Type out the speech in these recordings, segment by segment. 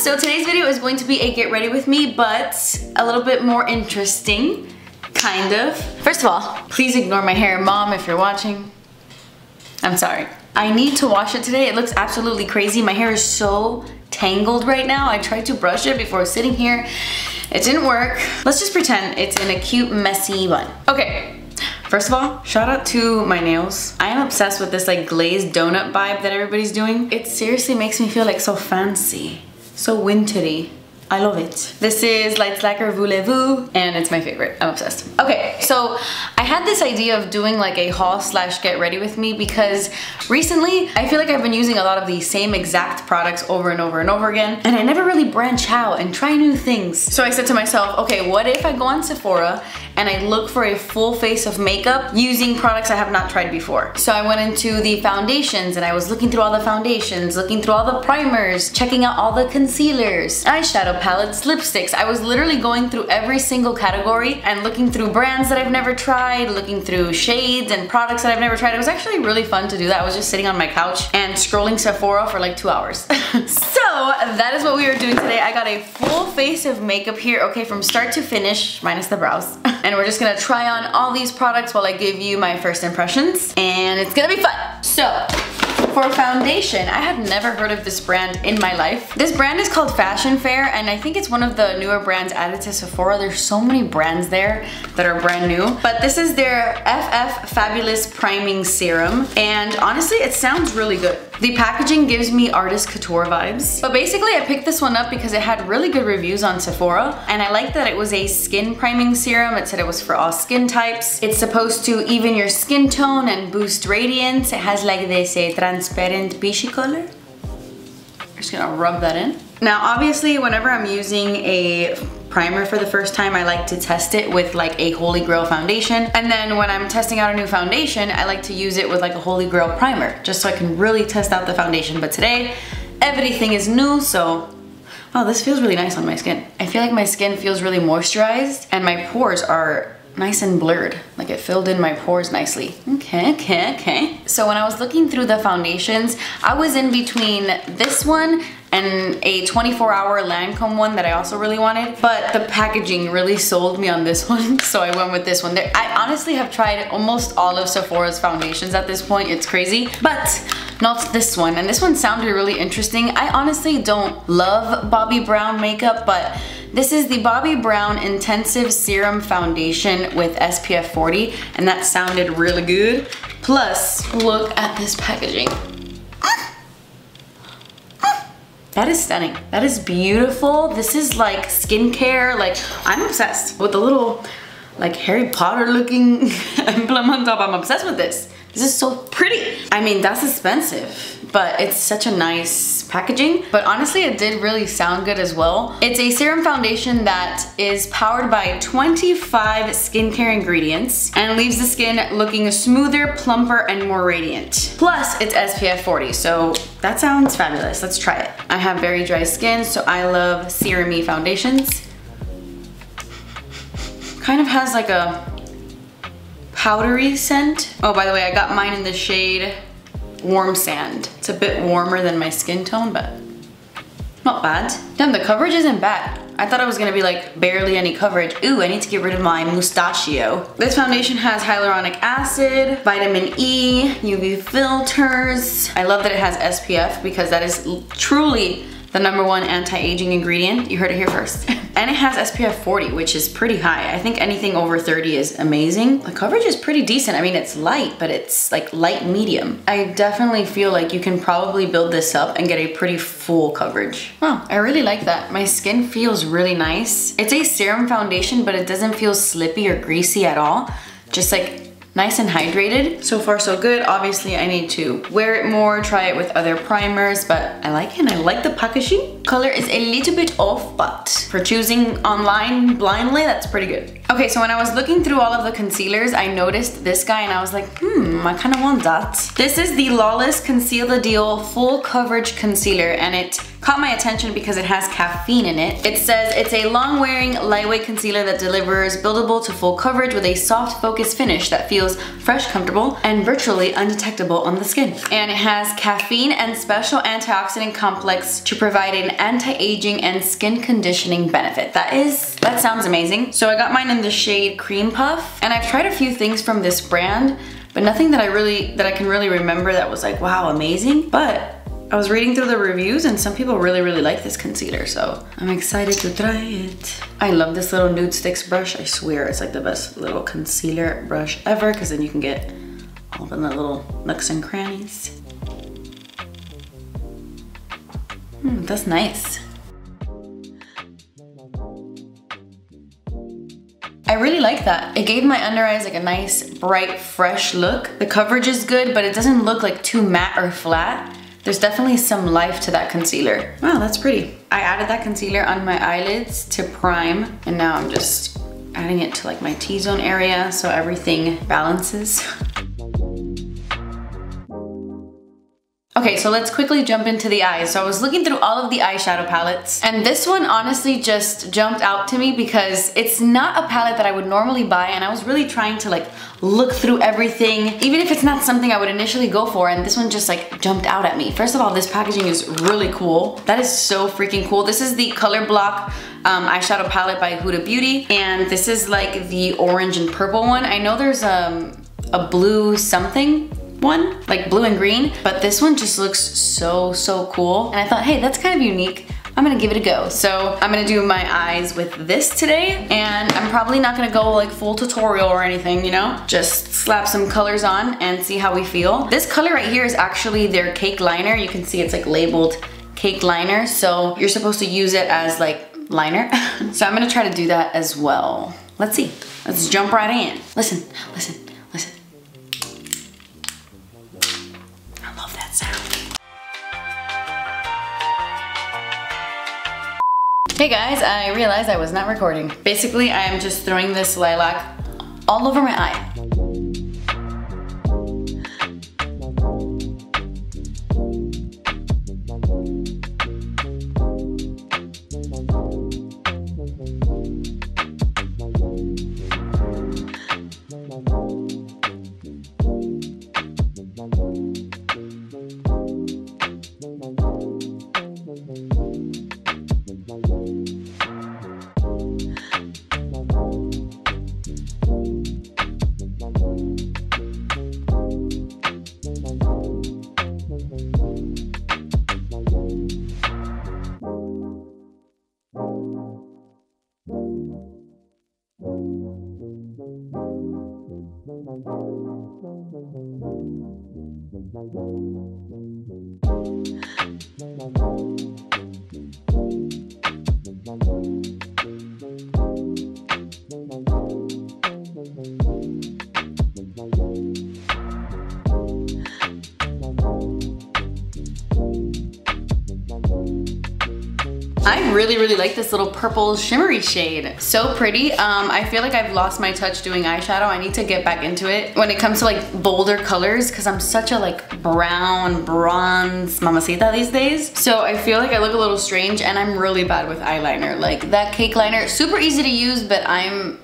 So today's video is going to be a get ready with me, but a little bit more interesting, kind of. First of all, please ignore my hair. Mom, if you're watching, I'm sorry. I need to wash it today. It looks absolutely crazy. My hair is so tangled right now. I tried to brush it before sitting here. It didn't work. Let's just pretend it's in a cute, messy bun. Okay, first of all, shout out to my nails. I am obsessed with this like glazed donut vibe that everybody's doing. It seriously makes me feel like so fancy, so wintry. I love it. This is Light Slacker Voulez-Vous, and it's my favorite. I'm obsessed. Okay, so I had this idea of doing like a haul slash get ready with me because recently I feel like I've been using a lot of the same exact products over and over and over again, and I never really branch out and try new things. So I said to myself, okay, what if I go on Sephora and I look for a full face of makeup using products I have not tried before? So I went into the foundations and I was looking through all the foundations, looking through all the primers, checking out all the concealers, eyeshadow palettes, lipsticks. I was literally going through every single category and looking through brands that I've never tried, looking through shades and products that I've never tried. It was actually really fun to do that. I was just sitting on my couch and scrolling Sephora for like 2 hours. So that is what we are doing today. I got a full face of makeup here, okay, from start to finish, minus the brows. And we're just gonna try on all these products while I give you my first impressions, and it's gonna be fun. So, for foundation, I had never heard of this brand in my life. This brand is called Fashion Fair, and I think it's one of the newer brands added to Sephora. There's so many brands there that are brand new. But this is their FF Fabulous Priming Serum, and honestly, it sounds really good. The packaging gives me artist couture vibes. But basically, I picked this one up because it had really good reviews on Sephora, and I liked that it was a skin priming serum. It said it was for all skin types. It's supposed to even your skin tone and boost radiance. It has like this transparent peachy color. I'm just gonna rub that in. Now, obviously, whenever I'm using a primer for the first time, I like to test it with like a Holy Grail foundation. And then when I'm testing out a new foundation, I like to use it with like a Holy Grail primer, just so I can really test out the foundation. But today, everything is new, so oh, this feels really nice on my skin. I feel like my skin feels really moisturized and my pores are nice and blurred. Like it filled in my pores nicely. Okay. So when I was looking through the foundations, I was in between this one and a 24-hour Lancome one that I also really wanted, but the packaging really sold me on this one, so I went with this one. I honestly have tried almost all of Sephora's foundations at this point. It's crazy, but not this one, and this one sounded really interesting. I honestly don't love Bobbi Brown makeup, but this is the Bobbi Brown Intensive Serum Foundation with SPF 40, and that sounded really good. Plus, look at this packaging. That is stunning. That is beautiful. This is like skincare. Like, I'm obsessed with the little like Harry Potter looking emblem on top. I'm obsessed with this. This is so pretty. I mean, that's expensive, but it's such a nice packaging. But honestly, it did really sound good as well. It's a serum foundation that is powered by 25 skincare ingredients and leaves the skin looking smoother, plumper, and more radiant. Plus, it's SPF 40, so that sounds fabulous. Let's try it. I have very dry skin, so I love serum-y foundations. Kind of has like a powdery scent. Oh, by the way, I got mine in the shade Warm Sand. It's a bit warmer than my skin tone, but not bad. Damn, the coverage isn't bad. I thought it was gonna be like barely any coverage. Ooh, I need to get rid of my mustachio. This foundation has hyaluronic acid, vitamin E, UV filters. I love that it has SPF because that is truly the #1 anti-aging ingredient. You heard it here first. And it has SPF 40, which is pretty high. I think anything over 30 is amazing. The coverage is pretty decent. I mean, it's light, but it's like light medium. I definitely feel like you can probably build this up and get a pretty full coverage. Oh, I really like that. My skin feels really nice. It's a serum foundation, but it doesn't feel slippy or greasy at all. Just like nice and hydrated. So far so good. Obviously I need to wear it more, try it with other primers, but I like it and I like the packaging. Color is a little bit off, but for choosing online blindly, that's pretty good. Okay, so when I was looking through all of the concealers, I noticed this guy and I was like, I kind of want that. This is the Lawless Conceal the Deal Full Coverage Concealer, and it caught my attention because it has caffeine in it. It says it's a long-wearing, lightweight concealer that delivers buildable to full coverage with a soft focus finish that feels fresh, comfortable, and virtually undetectable on the skin. And it has caffeine and special antioxidant complex to provide an anti-aging and skin conditioning benefit. That sounds amazing. So I got mine in the shade Cream Puff, and I've tried a few things from this brand, but nothing that I can really remember that was like, wow, amazing. But I was reading through the reviews and some people really like this concealer, so I'm excited to try it. I love this little Nude Sticks brush. I swear it's like the best little concealer brush ever, because then you can get all the little nooks and crannies. That's nice. I really like that. It gave my under eyes like a nice, bright, fresh look. The coverage is good, but it doesn't look like too matte or flat. There's definitely some life to that concealer. Wow, that's pretty. I added that concealer on my eyelids to prime, and now I'm just adding it to like my T-zone area so everything balances. Okay, so let's quickly jump into the eyes. So I was looking through all of the eyeshadow palettes, and this one honestly just jumped out to me because it's not a palette that I would normally buy, and I was really trying to like look through everything, even if it's not something I would initially go for, and this one just like jumped out at me. First of all, this packaging is really cool. That is so freaking cool. This is the Color Block eyeshadow palette by Huda Beauty, and this is like the orange and purple one. I know there's a blue something one, like blue and green, but this one just looks so cool. And I thought, hey, that's kind of unique. I'm gonna give it a go. So I'm gonna do my eyes with this today, and I'm probably not gonna go like full tutorial or anything, you know? Just slap some colors on and see how we feel. This color right here is actually their cake liner. You can see it's like labeled cake liner, so you're supposed to use it as like liner. So I'm gonna try to do that as well. Let's see. Let's jump right in. Listen. Hey guys, I realized I was not recording. Basically, I am just throwing this lilac all over my eye. I really like this little purple shimmery shade. So pretty. I feel like I've lost my touch doing eyeshadow. I need to get back into it when it comes to like bolder colors, because I'm such a like brown, bronze mamacita these days. So I feel like I look a little strange, and I'm really bad with eyeliner. Like that cake liner, super easy to use, but I'm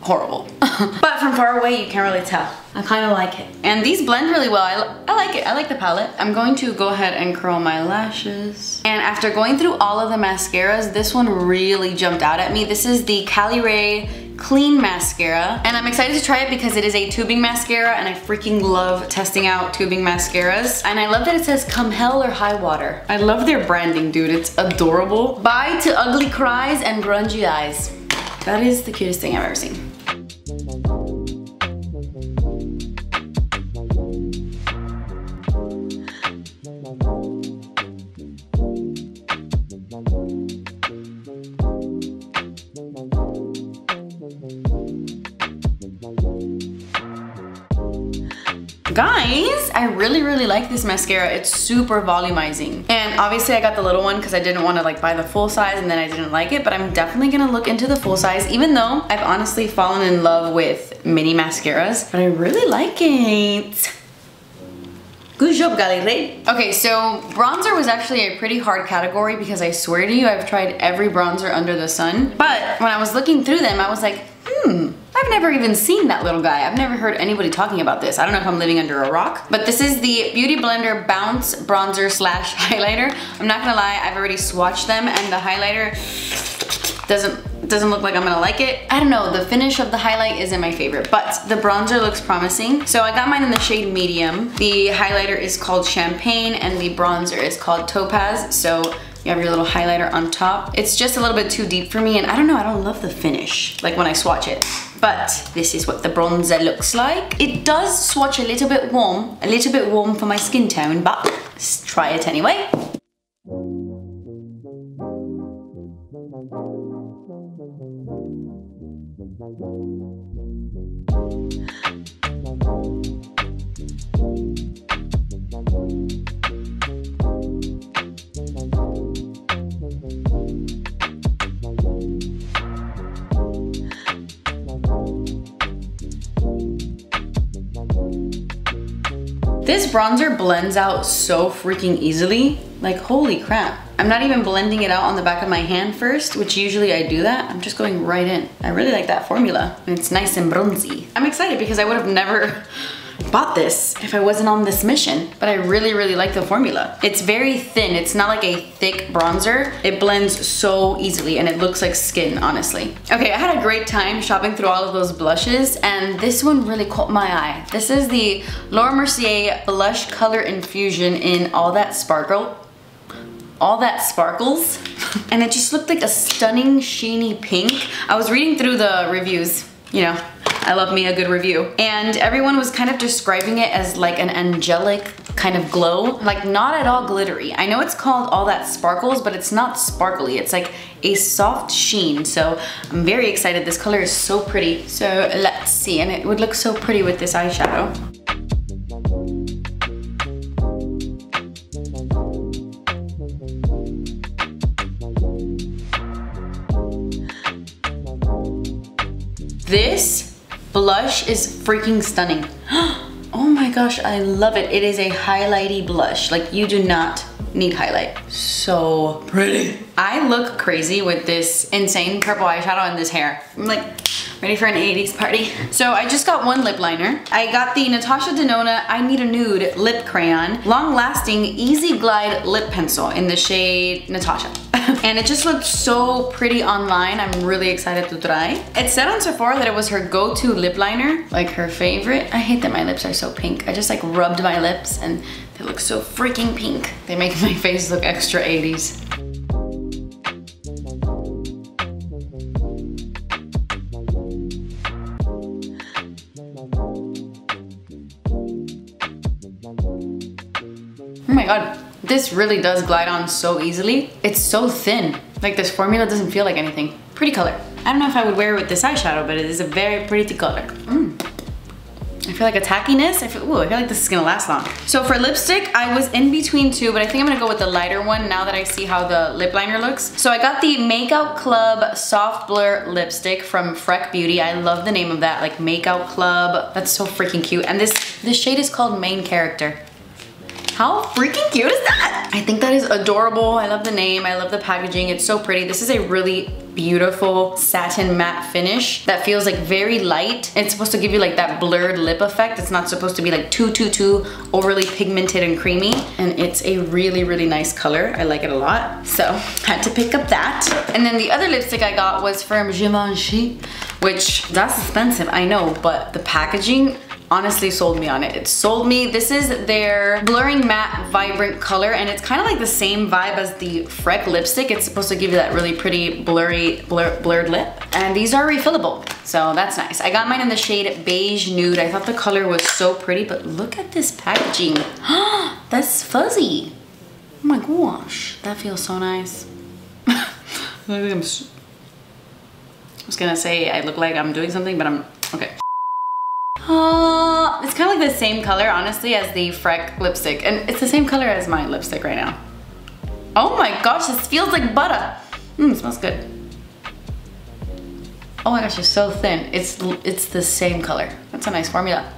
horrible. But from far away, you can't really tell. I kind of like it. And these blend really well. I like it. I like the palette. I'm going to go ahead and curl my lashes. And after going through all of the mascaras, this one really jumped out at me. This is the Cali Ray Clean Mascara. And I'm excited to try it because it is a tubing mascara, and I freaking love testing out tubing mascaras. And I love that it says come hell or high water. I love their branding, dude. It's adorable. Bye to ugly cries and grungy eyes. That is the cutest thing I've ever seen. Guys, I really like this mascara. It's super volumizing. And obviously I got the little one because I didn't want to like buy the full size, and then I didn't like it, but I'm definitely gonna look into the full size, even though I've honestly fallen in love with mini mascaras, but I really like it. Good job, Galilei. Okay, so bronzer was actually a pretty hard category because I swear to you, I've tried every bronzer under the sun. But when I was looking through them, I was like, I've never even seen that little guy. I've never heard anybody talking about this. I don't know if I'm living under a rock, but this is the Beauty Blender Bounce Bronzer slash Highlighter. I'm not gonna lie, I've already swatched them and the highlighter doesn't look like I'm gonna like it. I don't know, the finish of the highlight isn't my favorite, but the bronzer looks promising. So I got mine in the shade medium. The highlighter is called Champagne and the bronzer is called Topaz. So you have your little highlighter on top. It's just a little bit too deep for me and I don't know, I don't love the finish, like when I swatch it. But this is what the bronzer looks like. It does swatch a little bit warm for my skin tone, but let's try it anyway. This bronzer blends out so freaking easily. Like, holy crap. I'm not even blending it out on the back of my hand first, which usually I do that. I'm just going right in. I really like that formula. And it's nice and bronzy. I'm excited because I would have never bought this if I wasn't on this mission, but I really, really like the formula. It's very thin. It's not like a thick bronzer. It blends so easily and it looks like skin, honestly. Okay, I had a great time shopping through all of those blushes and this one really caught my eye. This is the Laura Mercier Blush Color Infusion in All That Sparkle. All That Sparkles. And it just looked like a stunning, sheeny pink. I was reading through the reviews, you know, I love me a good review. And everyone was kind of describing it as like an angelic kind of glow, like not at all glittery. I know it's called All That Sparkles, but it's not sparkly. It's like a soft sheen. So I'm very excited. This color is so pretty. So let's see, and it would look so pretty with this eyeshadow. This blush is freaking stunning. Oh my gosh, I love it. It is a highlighty blush. Like, you do not need highlight. So pretty. I look crazy with this insane purple eyeshadow and this hair. I'm like ready for an 80s party. So I just got one lip liner. I got the Natasha Denona I Need a Nude Lip Crayon Long Lasting Easy Glide Lip Pencil in the shade Natasha. And it just looked so pretty online. I'm really excited to try. It said on Sephora that it was her go-to lip liner, like her favorite. I hate that my lips are so pink. I just like rubbed my lips and they look so freaking pink. They make my face look extra 80s. Oh my god. This really does glide on so easily. It's so thin. Like, this formula doesn't feel like anything. Pretty color. I don't know if I would wear it with this eyeshadow, but it is a very pretty color. I feel like a tackiness. I feel like this is gonna last long. So for lipstick, I was in between two, but I think I'm gonna go with the lighter one now that I see how the lip liner looks. So I got the Makeout Club Soft Blur Lipstick from Freck Beauty. I love the name of that, like Makeout Club. That's so freaking cute. And this shade is called Main Character. How freaking cute is that? I think that is adorable. I love the name, I love the packaging. It's so pretty. This is a really beautiful satin matte finish that feels like very light. It's supposed to give you like that blurred lip effect. It's not supposed to be like too overly pigmented and creamy. And it's a really, really nice color. I like it a lot. So had to pick up that. And then the other lipstick I got was from Givenchy, which that's expensive, I know, but the packaging honestly sold me on it. It sold me. This is their Blurring Matte Vibrant color, and it's kind of like the same vibe as the Freck lipstick. It's supposed to give you that really pretty blurred lip. And these are refillable, so that's nice. I got mine in the shade Beige Nude. I thought the color was so pretty, but look at this packaging. That's fuzzy. Oh my gosh, that feels so nice. I was gonna say I look like I'm doing something, but I'm, okay. It's kind of like the same color, honestly, as the Freck lipstick. And it's the same color as my lipstick right now. Oh my gosh, this feels like butter. It smells good. Oh my gosh, it's so thin. It's the same color. That's a nice formula.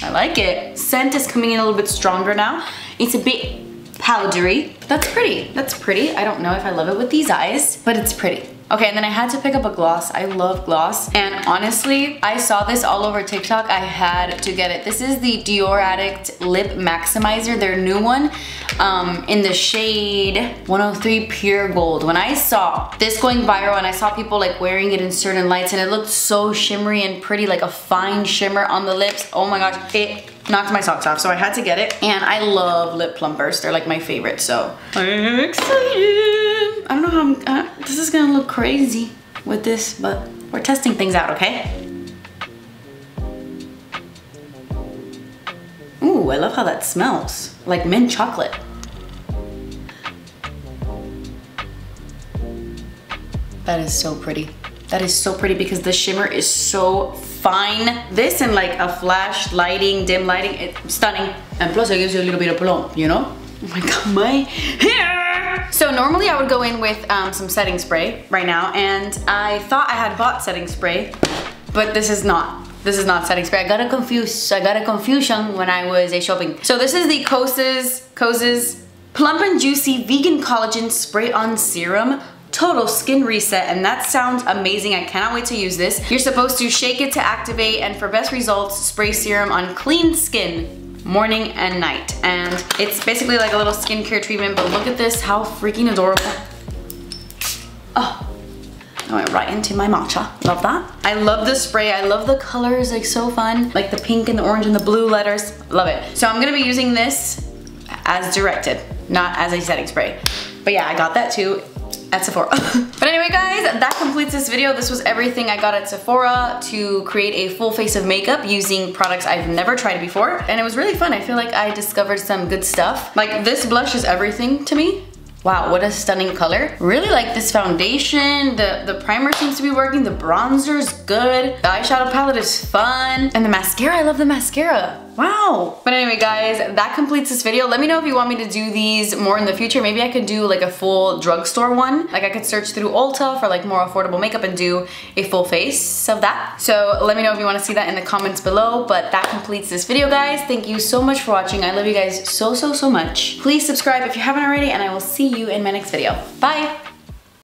I I like it. Scent is coming in a little bit stronger now. It's a bit powdery. That's pretty. That's pretty. I don't know if I love it with these eyes, but it's pretty. Okay, and then I had to pick up a gloss. I love gloss. And honestly, I saw this all over TikTok. I had to get it. This is the Dior Addict Lip Maximizer, their new one, in the shade 103 Pure Gold. When I saw this going viral and I saw people like wearing it in certain lights and it looked so shimmery and pretty, like a fine shimmer on the lips. Oh my gosh, it knocked my socks off, so I had to get it. And I love lip plumpers. They're like my favorite, so I'm excited. I don't know how this is gonna look crazy with this, but we're testing things out, okay? Ooh, I love how that smells. Like mint chocolate. That is so pretty. That is so pretty because the shimmer is so fine. This and like a flash lighting, dim lighting, it's stunning. And plus it gives you a little bit of plump, you know? Oh my god, my hair! So normally I would go in with some setting spray right now, and I thought I had bought setting spray, but this is not setting spray. I got a confusion when I was shopping. So this is the Kosas Plump and Juicy Vegan Collagen Spray On Serum Total Skin Reset, and that sounds amazing. I cannot wait to use this. You're supposed to shake it to activate, and for best results, spray serum on clean skin morning and night. And it's basically like a little skincare treatment, but look at this, how freaking adorable. Oh, I went right into my matcha. Love that. I love the spray. I love the colors, like so fun. Like the pink and the orange and the blue letters. Love it. So I'm gonna be using this as directed, not as a setting spray. But yeah, I got that too at Sephora. But anyway guys, that completes this video. This was everything I got at Sephora to create a full face of makeup using products I've never tried before. And it was really fun. I feel like I discovered some good stuff. Like this blush is everything to me. Wow, what a stunning color. Really like this foundation. The primer seems to be working. The bronzer's good. The eyeshadow palette is fun. And the mascara, I love the mascara. Wow. But anyway guys, that completes this video. Let me know if you want me to do these more in the future. Maybe I could do like a full drugstore one. Like I could search through Ulta for like more affordable makeup and do a full face of that. So let me know if you want to see that in the comments below. But that completes this video guys. Thank you so much for watching. I love you guys so much. Please subscribe if you haven't already, and I will see you in my next video. Bye.